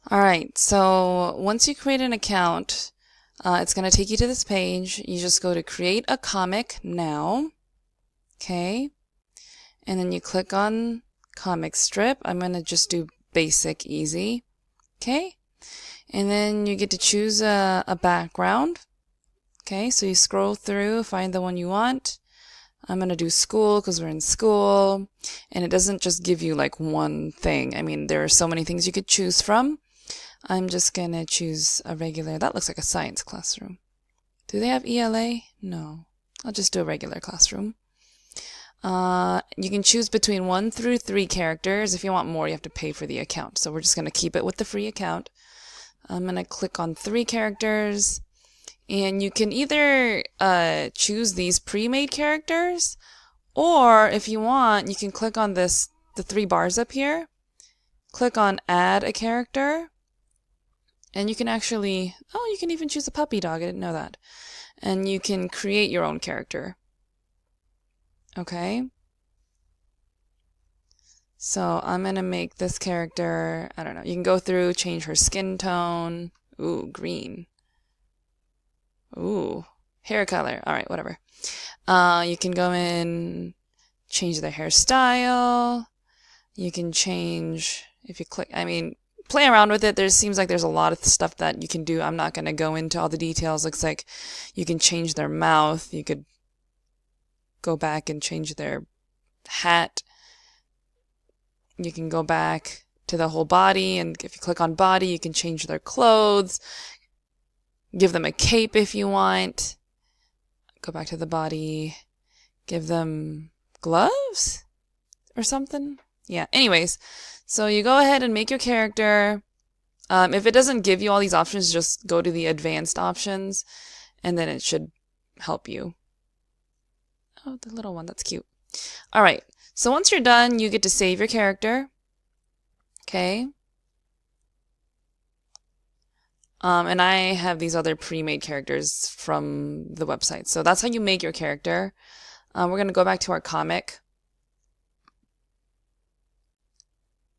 All right, so once you create an account, it's going to take you to this page. You just go to create a comic now, okay? And then you click on comic strip. I'm going to just do basic easy, okay? And then you get to choose a background, okay? So you scroll through, find the one you want. I'm going to do school because we're in school, and it doesn't just give you like one thing. I mean, there are so many things you could choose from. I'm just going to choose a regular. That looks like a science classroom. Do they have ELA? No. I'll just do a regular classroom. You can choose between 1 through 3 characters. If you want more, you have to pay for the account. So we're just going to keep it with the free account. I'm going to click on 3 characters. And you can either choose these pre-made characters, or if you want, you can click on the 3 bars up here. Click on add a character. And you can actually, you can even choose a puppy dog. I didn't know that. And you can create your own character. Okay. So I'm going to make this character, I don't know, you can go through, change her skin tone. Ooh, green. Ooh, hair color. All right, whatever. You can go in, change the hairstyle. You can change, if you click, play around with it. There seems like there's a lot of stuff that you can do. I'm not going to go into all the details. Looks like you can change their mouth. You could go back and change their hat. You can go back to the whole body, and if you click on body, you can change their clothes. Give them a cape if you want. Go back to the body. Give them gloves or something. Yeah, anyways, so you go ahead and make your character. If it doesn't give you all these options, just go to the advanced options, and then it should help you. Oh, the little one, that's cute. All right, so once you're done, you get to save your character. Okay. And I have these other pre-made characters from the website. So that's how you make your character. We're going to go back to our comic.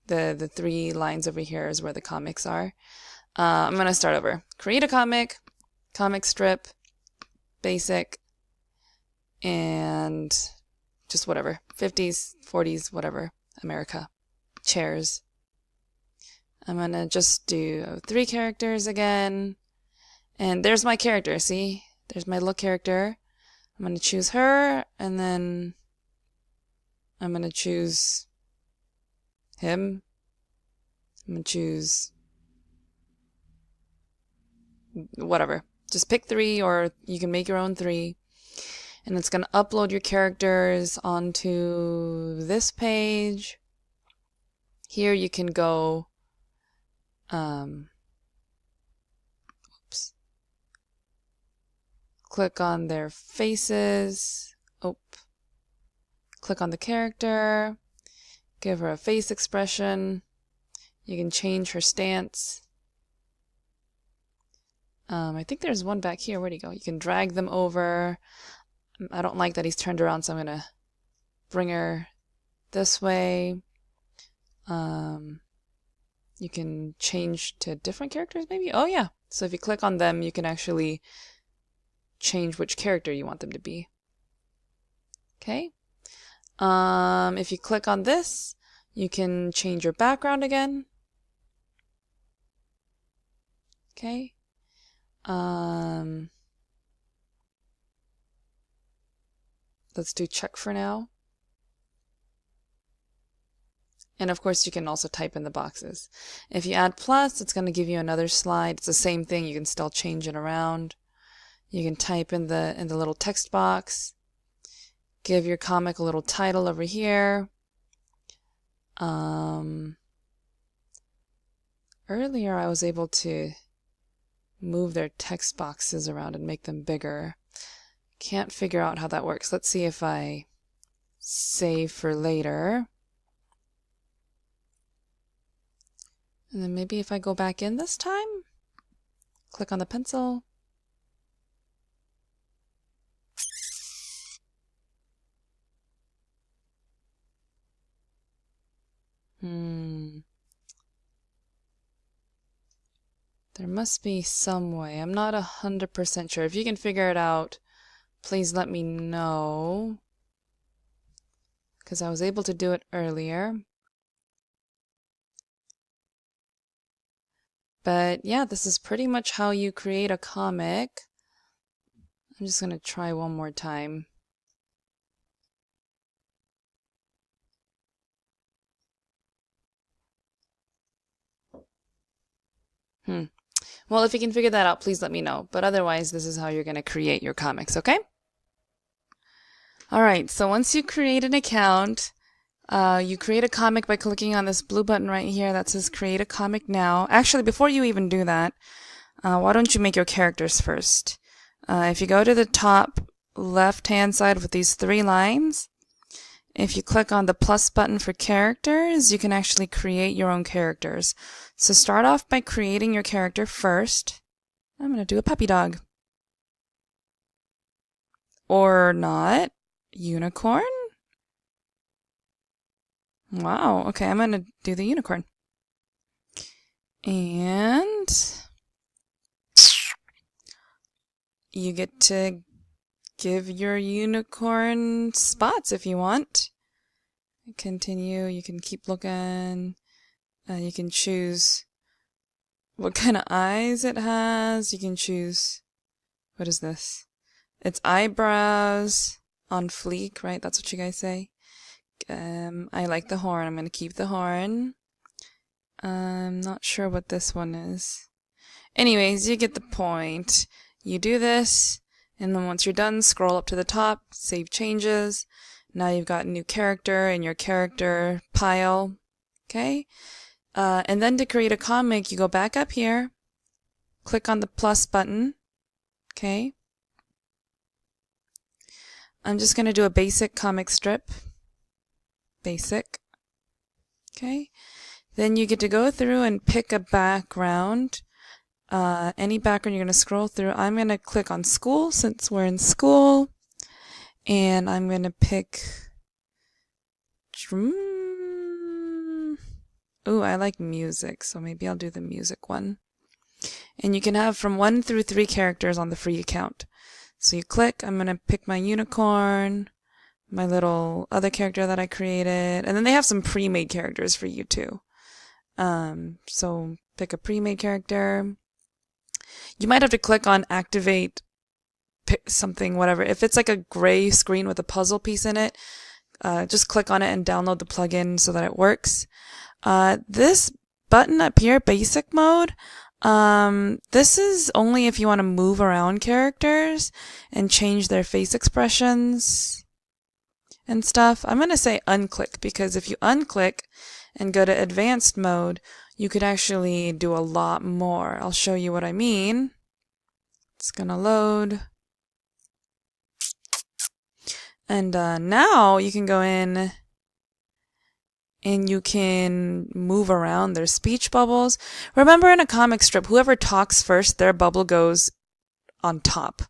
The 3 lines over here is where the comics are. I'm going to start over. Create a comic, comic strip, basic, and just whatever. 50s, 40s, whatever. America. Chairs. I'm going to just do 3 characters again. And there's my character, see? There's my little character. I'm going to choose her, and then I'm going to choose him. I'm going to choose whatever. Just pick 3, or you can make your own 3. And it's going to upload your characters onto this page. Here you can go, click on their faces. Click on the character. Give her a face expression. You can change her stance. I think there's one back here. Where'd he go? You can drag them over. I don't like that he's turned around, so I'm going to bring her this way. You can change to different characters, maybe? Oh, yeah. So if you click on them, you can actually change which character you want them to be. Okay? If you click on this, you can change your background again. Okay? Let's do check for now. And of course, you can also type in the boxes. If you add plus, it's going to give you another slide. It's the same thing. You can still change it around. You can type in the little text box. Give your comic a little title over here. Earlier, I was able to move their text boxes around and make them bigger. Can't figure out how that works. Let's see if I save for later. And then maybe if I go back in this time, click on the pencil. There must be some way. I'm not 100% sure. If you can figure it out, please let me know, because I was able to do it earlier. But yeah, this is pretty much how you create a comic. I'm just going to try one more time. Well, if you can figure that out, please let me know. But otherwise, this is how you're going to create your comics, okay? Alright, so once you create an account, you create a comic by clicking on this blue button right here that says Create a Comic Now. Actually, before you even do that, why don't you make your characters first? If you go to the top left-hand side with these 3 lines, if you click on the plus button for characters, you can actually create your own characters. So start off by creating your character first. I'm going to do a puppy dog. Or not. Unicorn? Wow, okay, I'm going to do the unicorn. And you get to give your unicorn spots if you want. Continue, you can keep looking. You can choose what kind of eyes it has. You can choose, what is this? It's eyebrows on fleek, right? That's what you guys say. I like the horn. I'm going to keep the horn. I'm not sure what this one is. Anyways, you get the point. You do this, and then once you're done, scroll up to the top, save changes. Now you've got a new character in your character pile. Okay? And then to create a comic, you go back up here, click on the plus button. Okay? I'm just going to do a basic comic strip. Basic. Okay? Then you get to go through and pick a background. Any background you're going to scroll through. I'm going to click on school since we're in school. And I'm going to pick... Ooh, I like music, so maybe I'll do the music one. And you can have from 1 through 3 characters on the free account. So you click, I'm going to pick my unicorn, my little other character that I created, and then they have some pre-made characters for you too. So pick a pre-made character. You might have to click on activate something, whatever. If it's like a gray screen with a puzzle piece in it, just click on it and download the plugin so that it works. This button up here, basic mode, this is only if you want to move around characters and change their face expressions and stuff. I'm going to say unclick, because if you unclick and go to advanced mode, you could actually do a lot more. I'll show you what I mean. It's going to load. And now you can go in and you can move around their speech bubbles. Remember, in a comic strip, whoever talks first, their bubble goes on top,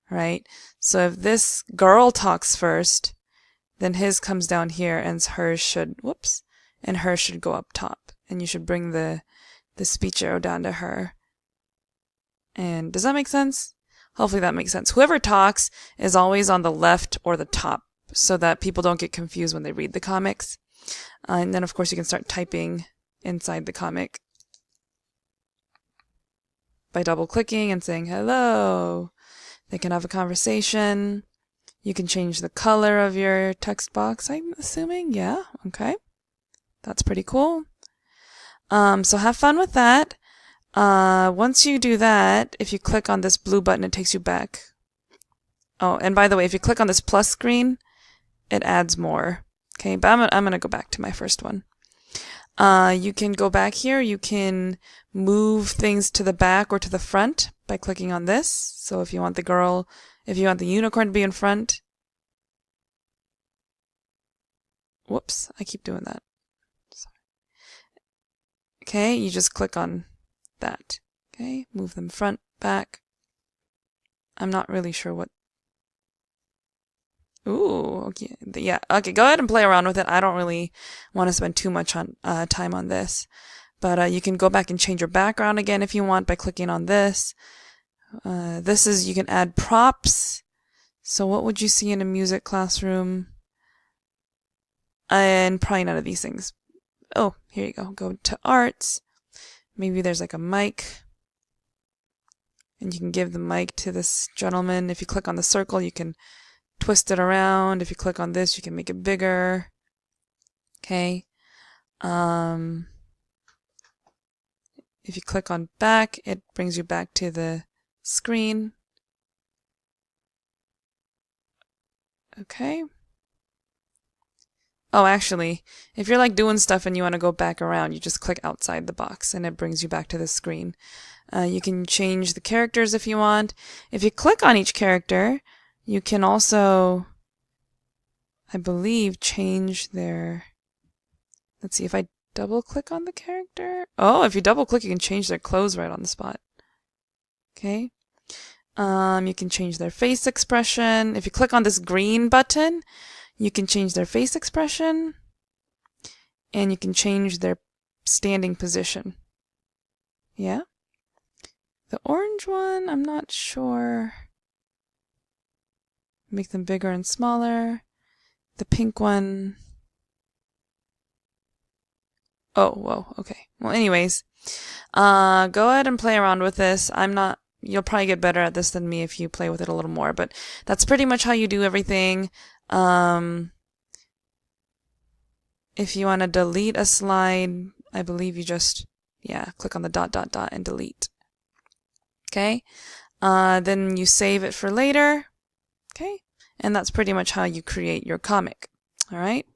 right? So if this girl talks first, then his comes down here and hers should, whoops, and hers should go up top. And you should bring the speech arrow down to her. And does that make sense? Hopefully that makes sense. Whoever talks is always on the left or the top, so that people don't get confused when they read the comics. And then, of course, you can start typing inside the comic by double-clicking and saying hello. They can have a conversation. You can change the color of your text box, I'm assuming. Yeah, okay. That's pretty cool. So have fun with that. Once you do that, if you click on this blue button, it takes you back. Oh, and by the way, if you click on this plus screen, it adds more. Okay, but I'm going to go back to my first one. You can go back here. You can move things to the back or to the front by clicking on this. So if you want if you want the unicorn to be in front. Whoops, I keep doing that. Sorry. Okay, you just click on that. Okay, move them front, back. I'm not really sure what. Ooh, okay, yeah, okay, go ahead and play around with it. I don't really want to spend too much time on this. But you can go back and change your background again if you want by clicking on this. This is, you can add props. So what would you see in a music classroom? And probably none of these things. Oh, here you go. Go to arts. Maybe there's like a mic. And you can give the mic to this gentleman. If you click on the circle, you can twist it around. If you click on this, you can make it bigger. Okay. If you click on back, it brings you back to the screen. Okay. Oh, actually, if you're like doing stuff and you want to go back around, you just click outside the box and it brings you back to the screen. You can change the characters if you want. If you click on each character, you can also, I believe, change their, let's see, if I double click on the character. Oh, if you double click, you can change their clothes right on the spot. Okay. You can change their face expression. If you click on this green button, you can change their face expression, and you can change their standing position. Yeah? The orange one, I'm not sure. Make them bigger and smaller. The pink one. Oh, whoa, okay. Well, anyways, go ahead and play around with this. You'll probably get better at this than me if you play with it a little more, but that's pretty much how you do everything. If you want to delete a slide, I believe you just, click on the dot, dot, dot and delete. Okay. Then you save it for later. Okay. And that's pretty much how you create your comic. All right.